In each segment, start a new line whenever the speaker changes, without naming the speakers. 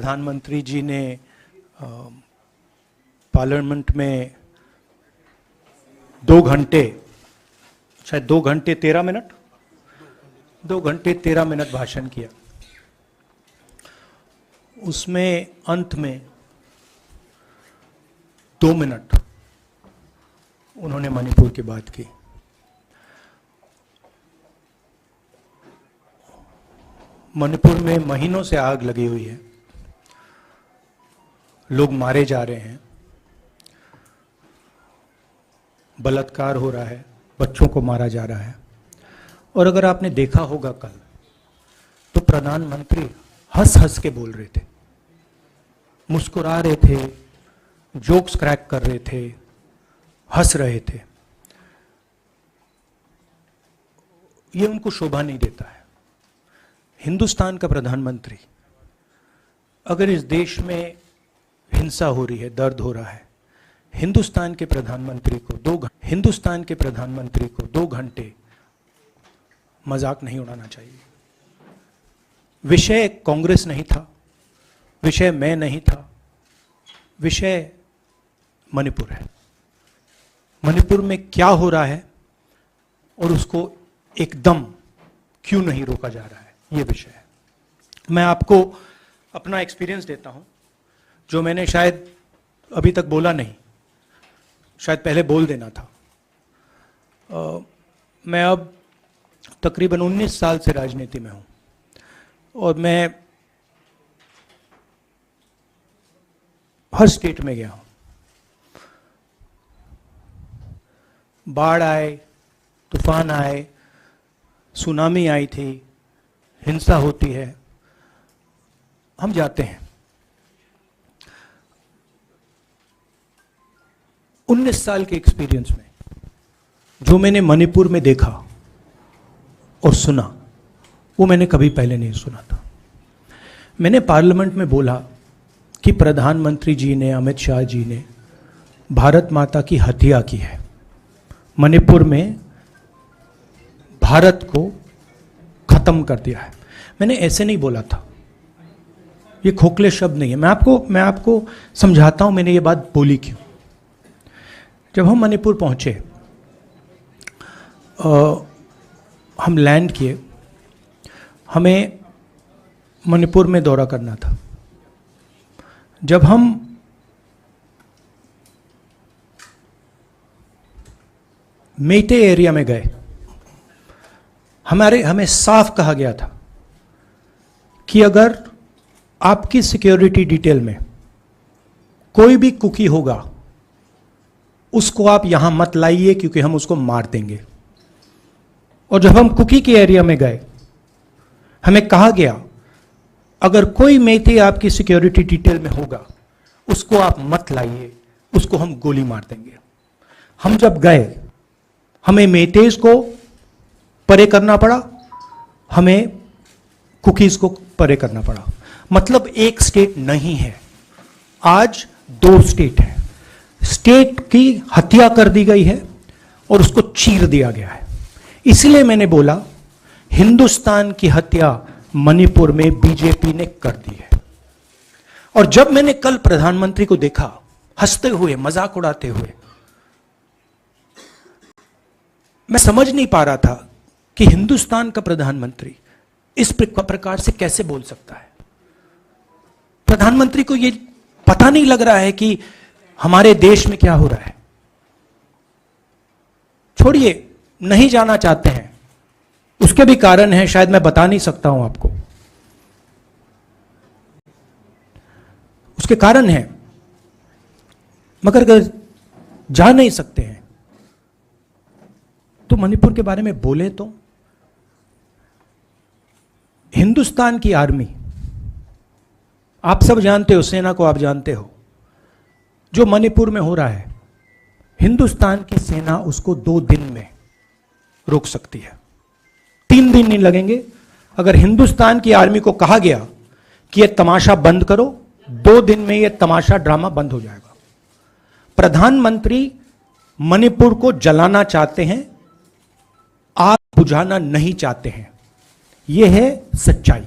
प्रधानमंत्री जी ने पार्लियामेंट में 2 घंटे, शायद 2 घंटे 13 मिनट, 2 घंटे 13 मिनट भाषण किया। उसमें अंत में 2 मिनट उन्होंने मणिपुर की बात की। मणिपुर में महीनों से आग लगी हुई है, लोग मारे जा रहे हैं, बलात्कार हो रहा है, बच्चों को मारा जा रहा है। और अगर आपने देखा होगा कल, तो प्रधानमंत्री हंस हंस के बोल रहे थे, मुस्कुरा रहे थे, जोक्स क्रैक कर रहे थे, हंस रहे थे। ये उनको शोभा नहीं देता है। हिंदुस्तान का प्रधानमंत्री, अगर इस देश में हिंसा हो रही है, दर्द हो रहा है, हिंदुस्तान के प्रधानमंत्री को 2 घंटे मजाक नहीं उड़ाना चाहिए। विषय कांग्रेस नहीं था, विषय मैं नहीं था, विषय मणिपुर है। मणिपुर में क्या हो रहा है और उसको एकदम क्यों नहीं रोका जा रहा है, ये विषय है। मैं आपको अपना एक्सपीरियंस देता हूं, जो मैंने शायद अभी तक बोला नहीं, शायद पहले बोल देना था। मैं अब तकरीबन 19 साल से राजनीति में हूं और मैं हर स्टेट में गया हूं। बाढ़ आए, तूफान आए, सुनामी आई थी, हिंसा होती है, हम जाते हैं। 19 साल के एक्सपीरियंस में जो मैंने मणिपुर में देखा और सुना, वो मैंने कभी पहले नहीं सुना था। मैंने पार्लियामेंट में बोला कि प्रधानमंत्री जी ने, अमित शाह जी ने भारत माता की हत्या की है, मणिपुर में भारत को खत्म कर दिया है। मैंने ऐसे नहीं बोला था, ये खोखले शब्द नहीं है। मैं आपको समझाता हूं मैंने ये बात बोली क्यों। जब हम मणिपुर पहुंचे, हम लैंड किए, हमें मणिपुर में दौरा करना था। जब हम मेटे एरिया में गए, हमें साफ कहा गया था कि अगर आपकी सिक्योरिटी डिटेल में कोई भी कुकी होगा, उसको आप यहां मत लाइए क्योंकि हम उसको मार देंगे। और जब हम कुकी के एरिया में गए, हमें कहा गया अगर कोई मेथे आपकी सिक्योरिटी डिटेल में होगा, उसको आप मत लाइए, उसको हम गोली मार देंगे। हम जब गए, हमें मेतेज को परे करना पड़ा, हमें कुकीज को परे करना पड़ा। मतलब एक स्टेट नहीं है, आज 2 स्टेट है। स्टेट की हत्या कर दी गई है और उसको चीर दिया गया है। इसलिए मैंने बोला हिंदुस्तान की हत्या मणिपुर में बीजेपी ने कर दी है। और जब मैंने कल प्रधानमंत्री को देखा हंसते हुए, मजाक उड़ाते हुए, मैं समझ नहीं पा रहा था कि हिंदुस्तान का प्रधानमंत्री इस प्रकार से कैसे बोल सकता है। प्रधानमंत्री को यह पता नहीं लग रहा है कि हमारे देश में क्या हो रहा है। छोड़िए, नहीं जाना चाहते हैं, उसके भी कारण हैं, शायद मैं बता नहीं सकता हूं आपको, उसके कारण हैं। मगर अगर जा नहीं सकते हैं तो मणिपुर के बारे में बोले तो। हिंदुस्तान की आर्मी, आप सब जानते हो, सेना को आप जानते हो, जो मणिपुर में हो रहा है, हिंदुस्तान की सेना उसको 2 दिन में रोक सकती है। 3 दिन नहीं लगेंगे। अगर हिंदुस्तान की आर्मी को कहा गया कि यह तमाशा बंद करो, 2 दिन में यह तमाशा, ड्रामा बंद हो जाएगा। प्रधानमंत्री मणिपुर को जलाना चाहते हैं, आग बुझाना नहीं चाहते हैं। यह है सच्चाई।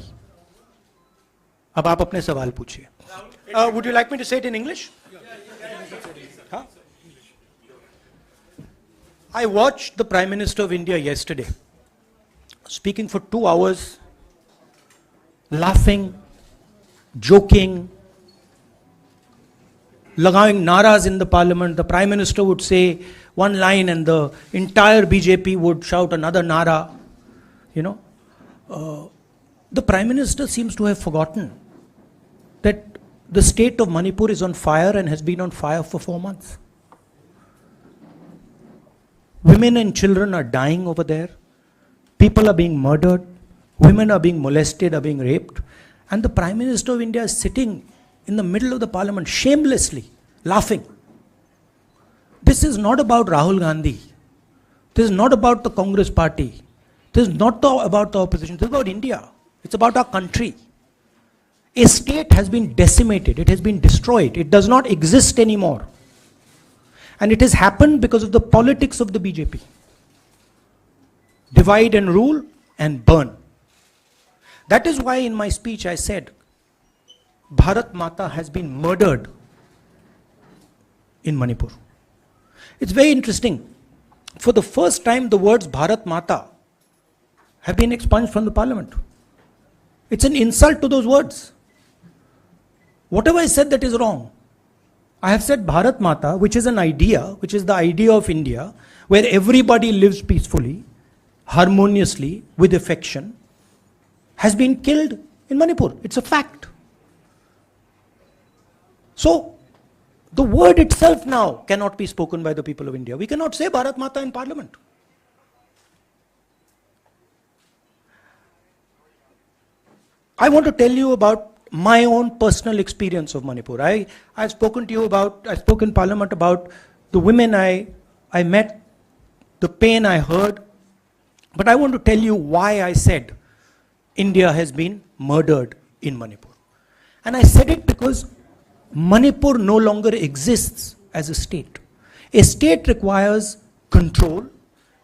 अब आप अपने सवाल पूछिए. Would you like me to say it in English? Huh? I watched the Prime Minister of India yesterday speaking for 2 hours, laughing, joking, लगावing naras in the parliament. The Prime Minister would say one line and the entire BJP would shout another nara. You know, the Prime Minister seems to have forgotten that the state of Manipur is on fire and has been on fire for 4 months. Women and children are dying over there. People are being murdered. Women are being molested, are being raped. And the Prime Minister of India is sitting in the middle of the parliament, shamelessly laughing. This is not about Rahul Gandhi. This is not about the Congress party. This is not about the opposition. This is about India. It's about our country. A state has been decimated. It has been destroyed. It does not exist anymore. And it has happened because of the politics of the BJP. Divide and rule and burn. That is why in my speech I said, Bharat Mata has been murdered in Manipur. It's very interesting. For the first time, the words Bharat Mata have been expunged from the parliament. It's an insult to those words. Whatever I said that is wrong. I have said Bharat Mata, which is an idea, which is the idea of India, where everybody lives peacefully, harmoniously, with affection, has been killed in Manipur. It's a fact. So, the word itself now cannot be spoken by the people of India. We cannot say Bharat Mata in parliament. I want to tell you about my own personal experience of Manipur. I've spoken to you about, I spoke in parliament about the women I met, the pain I heard, but I want to tell you why I said India has been murdered in Manipur. And I said it because Manipur no longer exists as a state. A state requires control.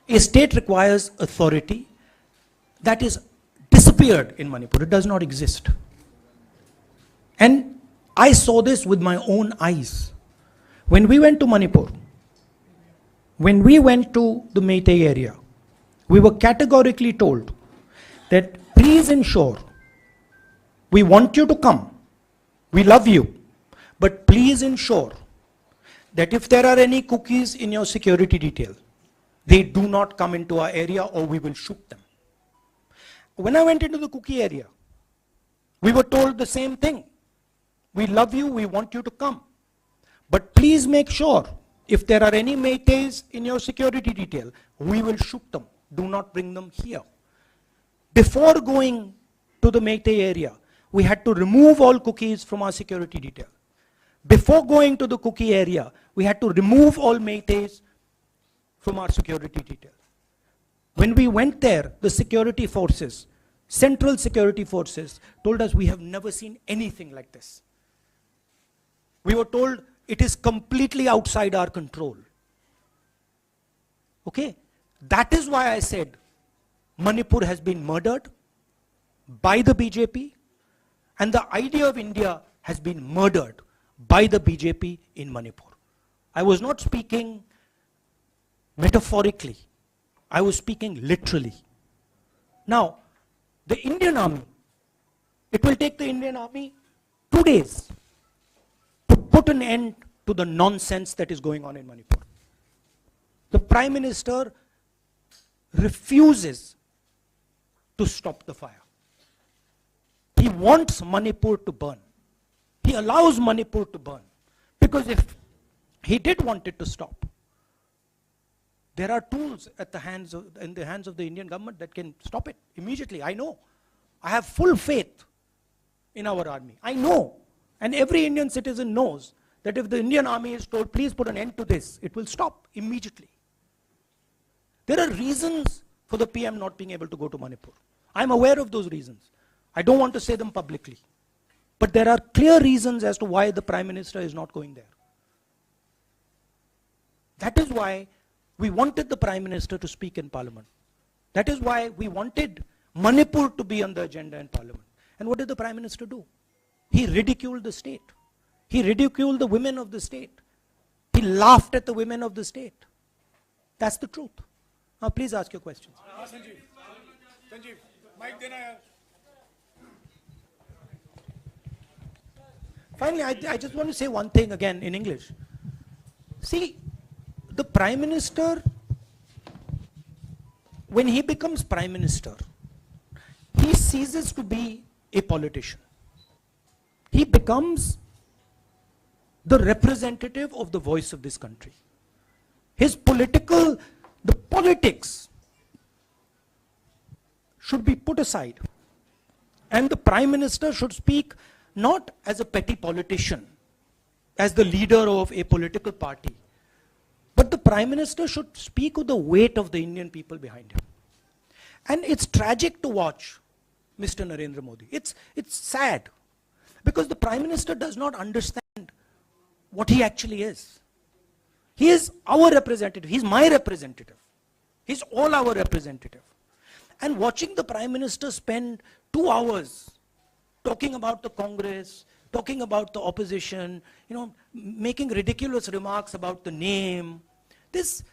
A state requires authority. That is disappeared in Manipur. It does not exist. And I saw this with my own eyes. When we went to Manipur, when we went to the Meitei area, we were categorically told that please ensure, we want you to come, we love you, but please ensure that if there are any cookies in your security detail, they do not come into our area or we will shoot them. When I went into the cookie area, we were told the same thing. We love you, we want you to come. But please make sure, if there are any Meiteis in your security detail, we will shoot them. Do not bring them here. Before going to the Meitei area, we had to remove all cookies from our security detail. Before going to the cookie area, we had to remove all Meiteis from our security detail. When we went there, the security forces, central security forces, told us we have never seen anything like this. We were told it is completely outside our control. Okay? That is why I said Manipur has been murdered by the BJP and the idea of India has been murdered by the BJP in Manipur. I was not speaking metaphorically. I was speaking literally. Now, the Indian army, it will take the Indian army 2 days to put an end to the nonsense that is going on in Manipur. The Prime Minister refuses to stop the fire. He wants Manipur to burn. He allows Manipur to burn. Because if he did want it to stop, there are tools in the hands of the Indian government that can stop it immediately. I know. I have full faith in our army. I know. And every Indian citizen knows that if the Indian army is told, please put an end to this, it will stop immediately. There are reasons for the PM not being able to go to Manipur. I'm aware of those reasons. I don't want to say them publicly. But there are clear reasons as to why the Prime Minister is not going there. That is why we wanted the Prime Minister to speak in Parliament. That is why we wanted Manipur to be on the agenda in Parliament. And what did the Prime Minister do? He ridiculed the state. He ridiculed the women of the state. He laughed at the women of the state. That's the truth. Now please ask your questions.
Sanjeev, mic dena yaar.
Finally, I just want to say one thing again in English. See, the Prime Minister, when he becomes Prime Minister, he ceases to be a politician. He becomes the representative of the voice of this country. His the politics should be put aside. And the Prime Minister should speak not as a petty politician, as the leader of a political party, but the Prime Minister should speak with the weight of the Indian people behind him. And it's tragic to watch Mr. Narendra Modi. It's sad, because the Prime Minister does not understand what he actually is. He is our representative. He's my representative. He's all our representative. And watching the Prime Minister spend 2 hours talking about the Congress, talking about the opposition, making ridiculous remarks about the name, this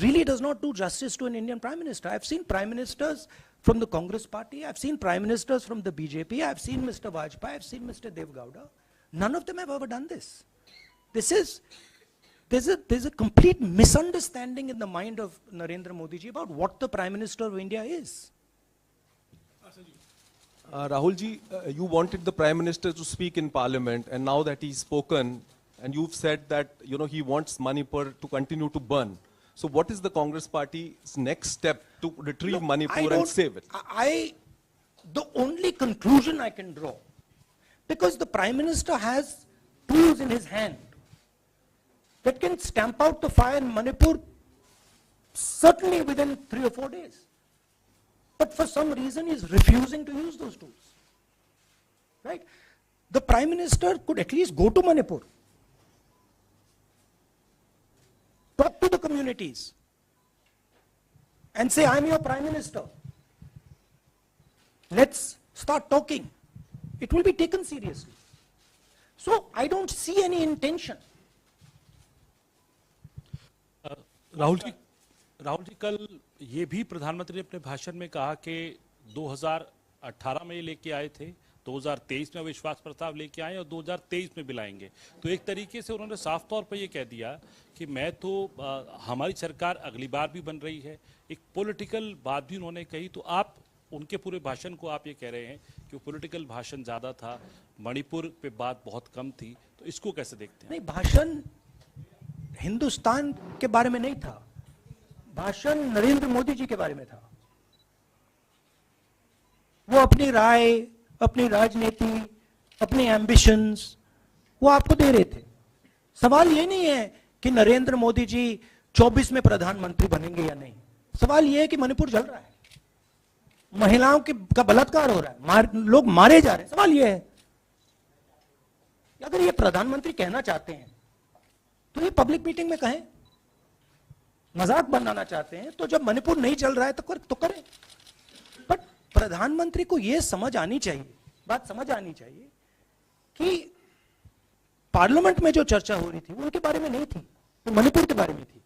really does not do justice to an Indian Prime Minister. I've seen Prime Ministers from the Congress party, I've seen Prime Ministers from the BJP, I've seen Mr. Vajpayee, I've seen Mr. Dev Gowda. None of them have ever done this. There's a complete misunderstanding in the mind of Narendra Modi ji about what the Prime Minister of India is.
Rahul ji, you wanted the Prime Minister to speak in Parliament, and now that he's spoken, and you've said that he wants Manipur to continue to burn. So what is the Congress Party's next step to retrieve Manipur and save it?
The only conclusion I can draw, because the Prime Minister has tools in his hand that can stamp out the fire in Manipur certainly within 3 or 4 days. But for some reason he is refusing to use those tools. Right? The Prime Minister could at least go to Manipur, talk to the communities, and say, I'm your Prime Minister. Let's start talking. It will be taken seriously. So I don't see any intention.
Rahul ji कल ये भी प्रधानमंत्री ने अपने भाषण में कहा कि 2018 में ये लेके आए थे, 2023 में विश्वास प्रस्ताव लेके आए और 2023 में भी लाएंगे। तो एक तरीके से उन्होंने साफ तौर पर ये कह दिया कि हमारी सरकार अगली बार भी बन रही है। एक पॉलिटिकल बात भी उन्होंने कही। तो आप उनके पूरे भाषण को आप ये कह रहे हैं कि वो पॉलिटिकल भाषण ज़्यादा था, मणिपुर पे बात बहुत कम थी, तो इसको कैसे देखते हैं?
नहीं, भाषण हिंदुस्तान के बारे में नहीं था, भाषण नरेंद्र मोदी जी के बारे में था। वो अपनी राय, अपनी राजनीति, अपने एम्बिशंस वो आपको दे रहे थे। सवाल ये नहीं है कि नरेंद्र मोदी जी 24 में प्रधानमंत्री बनेंगे या नहीं। सवाल ये है कि मणिपुर जल रहा है, महिलाओं का बलात्कार हो रहा है, लोग मारे जा रहे हैं। सवाल ये है, अगर ये प्रधानमंत्री कहना चाहते हैं तो ये पब्लिक मीटिंग में कहें। मजाक बनाना चाहते हैं तो जब मणिपुर नहीं चल रहा है तो करें। बट प्रधानमंत्री को ये समझ आनी चाहिए, बात समझ आनी चाहिए कि पार्लियामेंट में जो चर्चा हो रही थी वो उनके बारे में नहीं थी, वो मणिपुर के बारे में थी।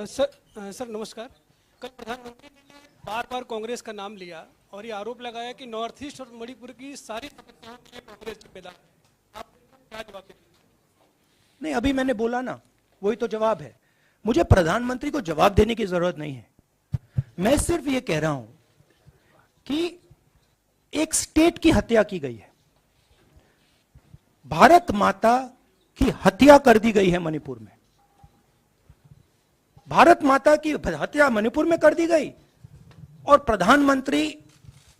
सर नमस्कार। कल प्रधानमंत्री ने बार बार कांग्रेस का नाम लिया और ये आरोप लगाया कि नॉर्थ ईस्ट और मणिपुर की सारी समस्याओं में कांग्रेस जिम्मेदार। आप क्या जवाब देंगे?
नहीं, अभी मैंने बोला ना, वही तो जवाब है। मुझे प्रधानमंत्री को जवाब देने की जरूरत नहीं है। मैं सिर्फ ये कह रहा हूं कि एक स्टेट की हत्या की गई है, भारत माता की हत्या कर दी गई है मणिपुर में। भारत माता की हत्या मणिपुर में कर दी गई और प्रधानमंत्री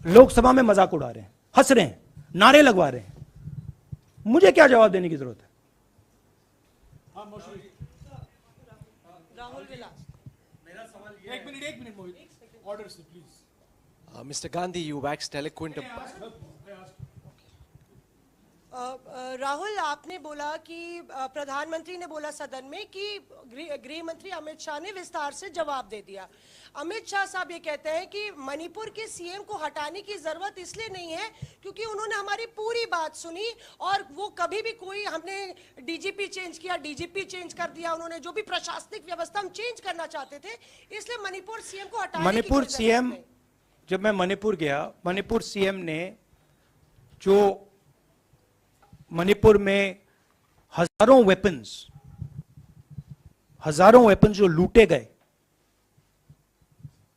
लोकसभा में मजाक उड़ा रहे हैं, हंस रहे हैं, नारे लगवा रहे हैं। मुझे क्या जवाब देने की जरूरत है?
राहुल विलास, मेरा सवाल ये, एक मिनट मोहित, ऑर्डर से please.
Mr. Gandhi, you waxed eloquent. Rahul, आपने बोला कि प्रधानमंत्री ने बोला सदन में कि गृह मंत्री अमित शाह ने विस्तार से जवाब दे दिया। अमित शाह साहब ये कहते हैं कि मणिपुर के सीएम को हटाने की जरूरत इसलिए नहीं है क्योंकि उन्होंने हमारी पूरी बात सुनी और वो कभी भी कोई, हमने डीजीपी चेंज किया, डीजीपी चेंज कर दिया, उन्होंने जो भी प्रशासनिक व्यवस्था हम चेंज करना चाहते थे, इसलिए मणिपुर सीएम को हटाने की
मणिपुर
कोई
सीएम,
जरूरत नहीं।
जब मैं मणिपुर गया, मणिपुर सीएम ने जो मणिपुर में हजारों वेपन्स जो लूटे गए,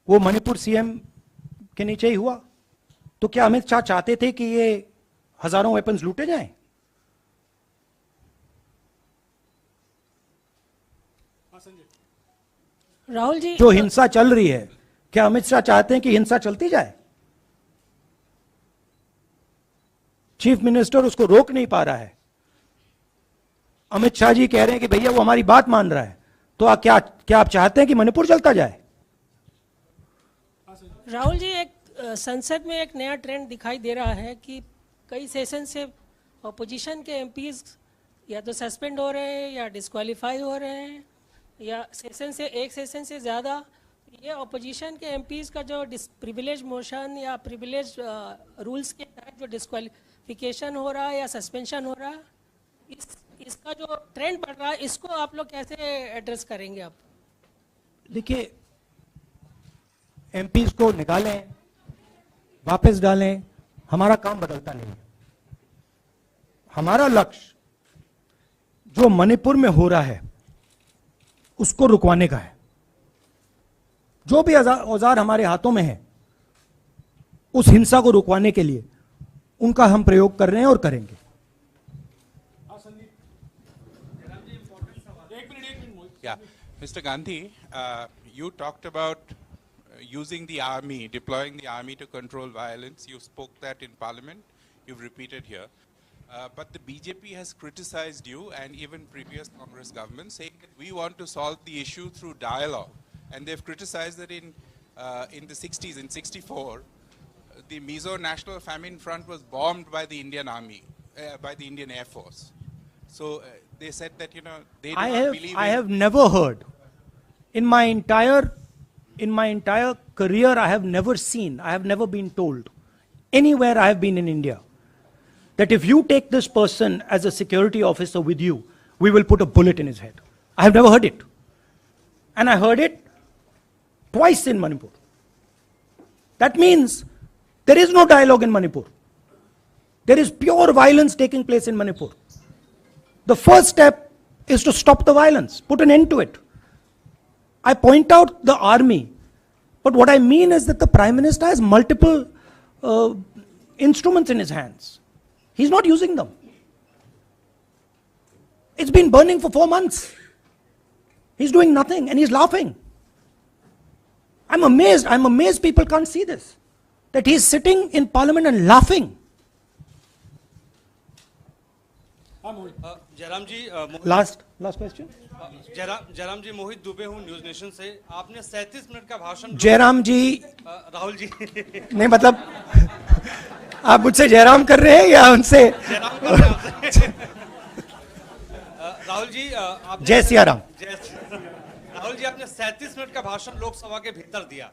वो मणिपुर सीएम के नीचे ही हुआ। तो क्या अमित शाह चाहते थे कि ये हजारों वेपन्स लूटे जाएं?
राहुल जी,
जो हिंसा चल रही है, क्या अमित शाह चाहते हैं कि हिंसा चलती जाए? चीफ मिनिस्टर उसको रोक नहीं पा रहा है। अमित शाह जी कह रहे हैं कि भैया वो हमारी बात मान रहा है, तो क्या आप चाहते हैं कि मणिपुर चलता जाए?
राहुल जी, एक संसद में एक नया ट्रेंड दिखाई दे रहा है कि कई सेशन से अपोजिशन के एमपीज या तो सस्पेंड हो रहे हैं या डिस्क्वालीफाई हो रहे हैं, या एक सेशन से ज़्यादा। ये अपोजिशन के एमपीज का जो प्रिविलेज मोशन या प्रिविलेज रूल्स के तहत जो डिस्क्वालिफिकेशन हो रहा है या सस्पेंशन हो रहा है, इसका जो ट्रेंड बढ़ रहा है, इसको आप लोग कैसे एड्रेस करेंगे? आप
देखिए, एमपीज को निकालें, वापस डालें, हमारा काम बदलता नहीं है। हमारा लक्ष्य जो मणिपुर में हो रहा है उसको रुकवाने का है। जो भी औजार हमारे हाथों में है, उस हिंसा को रुकवाने के लिए उनका हम प्रयोग कर रहे हैं और करेंगे।
Yeah, Mr. Gandhi, you talked about using the army, deploying the army to control violence. You spoke that in Parliament. You've repeated here. But the BJP has criticized you and even previous Congress governments, saying that we want to solve the issue through dialogue. And they've criticized that in the 60s, in 64, the Mizo National Famine Front was bombed by the Indian Army, by the Indian Air Force. So they said that, you know, they do not believe
I have never heard in my entire career, I have never seen, I have never been told anywhere I have been in India that if you take this person as a security officer with you, we will put a bullet in his head. I have never heard it. And I heard it twice in Manipur. That means there is no dialogue in Manipur. There is pure violence taking place in Manipur. The first step is to stop the violence, put an end to it. I point out the army, but what I mean is that the Prime Minister has multiple instruments in his hands. He's not using them. It's been burning for 4 months. He's doing nothing and he's laughing. I'm amazed people can't see this. That he's sitting in Parliament and laughing.
Jairam ji,
Last question.
Jairam जी, मोहित दुबे हूँ news nation से। आपने 37 minute का भाषण।
जयराम जी,
राहुल जी
नहीं मतलब आप मुझसे जयराम कर रहे हैं या उनसे?
जयराम कर रहे हैं आपसे। राहुल जी, आपने
जय सिया राम।
राहुल जी, आपने 37 मिनट का भाषण लोकसभा के भीतर दिया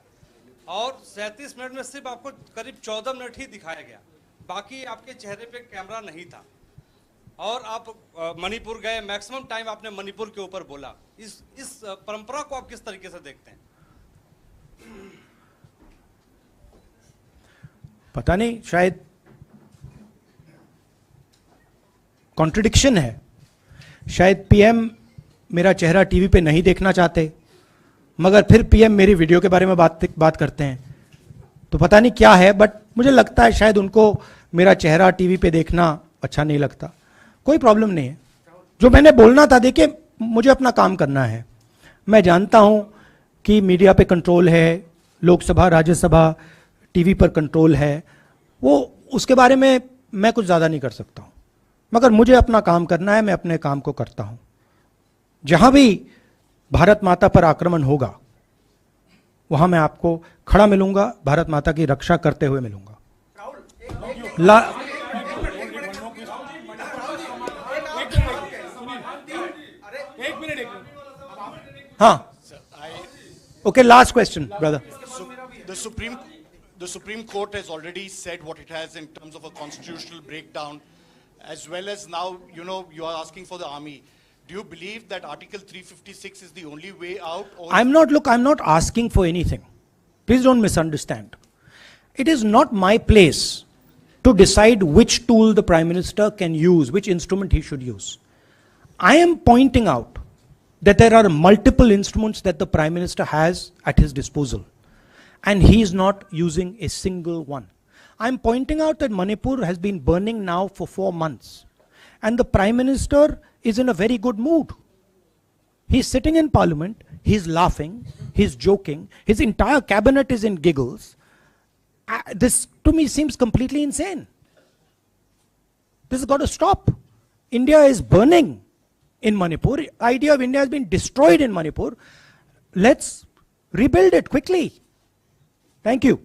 और 37 मिनट में सिर्फ आपको करीब 14 मिनट ही दिखाया गया, बाकी आपके चेहरे पे कैमरा नहीं था और आप मणिपुर गए, मैक्सिमम टाइम आपने मणिपुर के ऊपर बोला। इस परंपरा को आप किस तरीके से देखते हैं?
पता नहीं, शायद कॉन्ट्रडिक्शन है। शायद पीएम मेरा चेहरा टीवी पे नहीं देखना चाहते, मगर फिर पीएम मेरी वीडियो के बारे में बात करते हैं, तो पता नहीं क्या है। बट मुझे लगता है शायद उनको मेरा चेहरा टीवी पे देखना अच्छा नहीं लगता। कोई प्रॉब्लम नहीं है। जो मैंने बोलना था, देखिए मुझे अपना काम करना है। मैं जानता हूं कि मीडिया पे कंट्रोल है, लोकसभा राज्यसभा टीवी पर कंट्रोल है, वो उसके बारे में मैं कुछ ज़्यादा नहीं कर सकता हूं, मगर मुझे अपना काम करना है। मैं अपने काम को करता हूं। जहां भी भारत माता पर आक्रमण होगा वहां मैं आपको खड़ा मिलूंगा, भारत माता की रक्षा करते हुए मिलूंगा। हाँ. Okay, last question, brother.
The Supreme Court has already said what it has in terms of a constitutional breakdown, as well as now, you are asking for the army. Do you believe that Article 356 is the only way out? Or
I'm not asking for anything. Please don't misunderstand. It is not my place to decide which tool the Prime Minister can use, which instrument he should use. I am pointing out that there are multiple instruments that the Prime Minister has at his disposal, and he is not using a single one. I'm pointing out that Manipur has been burning now for 4 months, and the Prime Minister is in a very good mood. He's sitting in Parliament, he's laughing, he's joking, his entire cabinet is in giggles. This to me seems completely insane. This has got to stop. India is burning in Manipur. The idea of India has been destroyed in Manipur. Let's rebuild it quickly. Thank you.